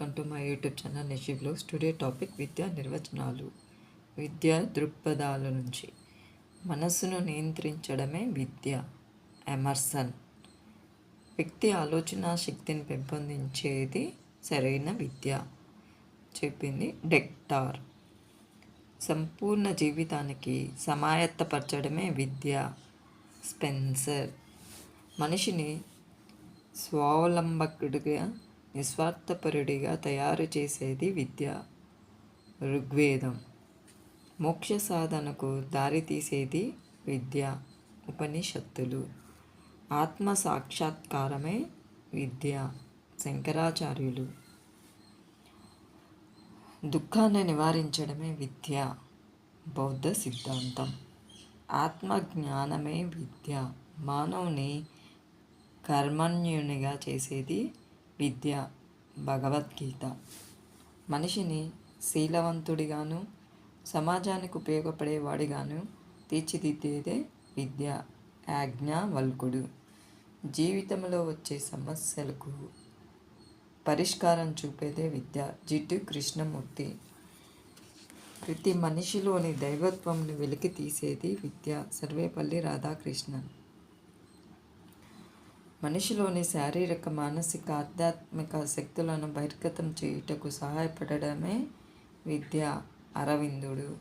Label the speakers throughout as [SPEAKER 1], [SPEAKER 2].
[SPEAKER 1] Welcome to my YouTube channel Nishi blogs. Today topic విద్యా నిర్వచనాలు. విద్యా దృక్పథాల నుంచి మనస్సును నియంత్రించడమే విద్య. ఎమర్సన్. వ్యక్తి ఆలోచన శక్తిని పెంపొందించేది సరైన విద్య చెప్పింది డెక్టార్. సంపూర్ణ జీవితానికి సమాయత్తపరచడమే విద్య. స్పెన్సర్. మనిషిని స్వావలంబకుడిగా నిస్వార్థపరుడిగా తయారు చేసేది విద్య. ఋగ్వేదం. మోక్ష సాధనకు దారితీసేది విద్య. ఉపనిషత్తులు. ఆత్మ సాక్షాత్కారమే విద్య. శంకరాచార్యులు. దుఃఖాన్ని నివారించడమే విద్య. బౌద్ధ సిద్ధాంతం. ఆత్మజ్ఞానమే విద్య. మానవుని కర్మణ్యునిగా చేసేది విద్య. భగవద్గీత. మనిషిని శీలవంతుడిగాను సమాజానికి ఉపయోగపడేవాడిగాను తీర్చిదిద్దేదే విద్య. యాజ్ఞవల్కుడు. జీవితంలో వచ్చే సమస్యలకు పరిష్కారం చూపేదే విద్య. జిడ్డు కృష్ణమూర్తి. ప్రతి మనిషిలోని దైవత్వంను వెలికి తీసేది విద్య. సర్వేపల్లి రాధాకృష్ణన్. మనిషిలోని శారీరక మానసిక ఆధ్యాత్మిక శక్తులను బహిర్గతం చేయుటకు సహాయపడడమే విద్య. అరవిందుడు.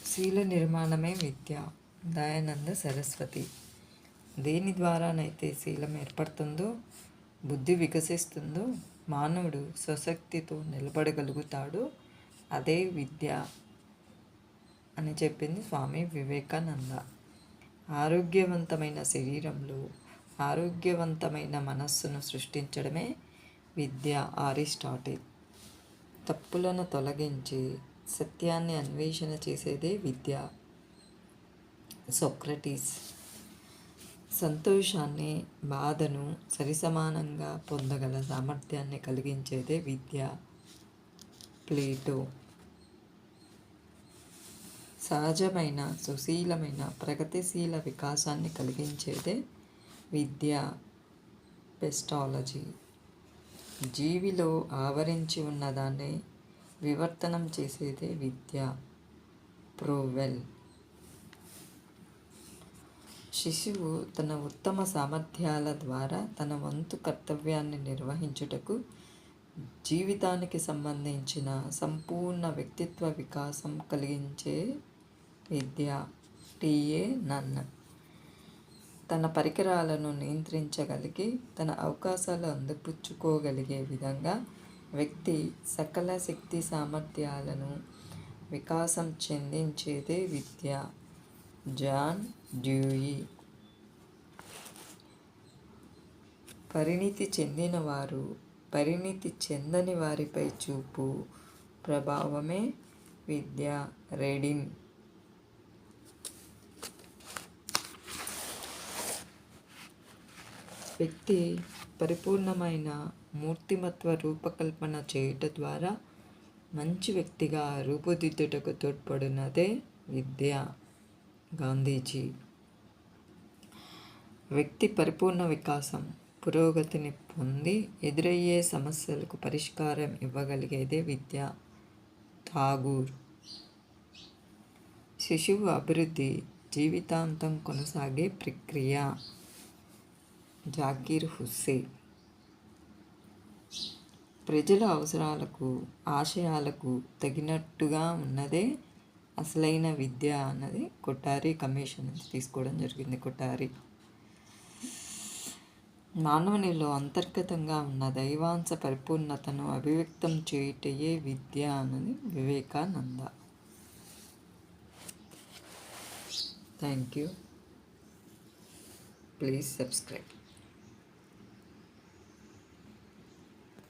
[SPEAKER 1] శీల నిర్మాణమే విద్య. దయానంద సరస్వతి. దేని ద్వారానైతే శీలం ఏర్పడుతుందో, బుద్ధి వికసిస్తుందో, మానవుడు స్వశక్తితో నిలబడగలుగుతాడో అదే విద్య అని చెప్పింది స్వామి వివేకానంద. ఆరోగ్యవంతమైన శరీరంలో ఆరోగ్యవంతమైన మనస్సును సృష్టించడమే విద్య. అరిస్టాటిల్. తప్పులను తొలగించి సత్యాన్ని అన్వేషణ చేసేదే విద్య. సోక్రటీస్. సంతోషాన్ని బాధను సరిసమానంగా పొందగల సామర్థ్యాన్ని కలిగించేదే విద్య. ప్లేటో. సహజమైన సుశీలమైన ప్రగతిశీల వికాసాన్ని కలిగించేదే విద్య. పెస్టాలజీ. జీవిలో ఆవరించి ఉన్నదాన్ని వివర్తనం చేసేదే విద్య. ప్రోవెల్. శిశువు తన ఉత్తమ సామర్థ్యాల ద్వారా తన వంతు కర్తవ్యాన్ని నిర్వహించుటకు జీవితానికి సంబంధించిన సంపూర్ణ వ్యక్తిత్వ వికాసం కలిగించే విద్య. టిఏ నన్. తన పరికరాలను నియంత్రించగలిగి తన అవకాశాలు అందిపుచ్చుకోగలిగే విధంగా వ్యక్తి సకల శక్తి సామర్థ్యాలను వికాసం చెందించేదే విద్య. John Dewey. పరిణితి చెందినవారు పరిణితి చెందని వారిపై చూపు ప్రభావమే విద్య. రెడిన్. వ్యక్తి పరిపూర్ణమైన మూర్తిమత్వ రూపకల్పన చేయుట ద్వారా మంచి వ్యక్తిగా రూపుదిద్దుటకు తోడ్పడినదే విద్య. గాంధీజీ. వ్యక్తి పరిపూర్ణ వికాసం పురోగతిని పొంది ఎదురయ్యే సమస్యలకు పరిష్కారం ఇవ్వగలిగేదే విద్య. ఠాగూర్. శిశువు అభివృద్ధి జీవితాంతం కొనసాగే ప్రక్రియ. జాకీర్ హుస్సేన్. ప్రజల అవసరాలకు ఆశయాలకు తగినట్టుగా ఉన్నదే అసలైన విద్య అన్నది కొఠారి కమిషన్ నుంచి తీసుకోవడం జరిగింది. కొఠారి. మానవునిలో అంతర్గతంగా ఉన్న దైవాంశ పరిపూర్ణతను అభివ్యక్తం చేయుటయే విద్య అన్నది Vivekananda. Thank you. Please subscribe.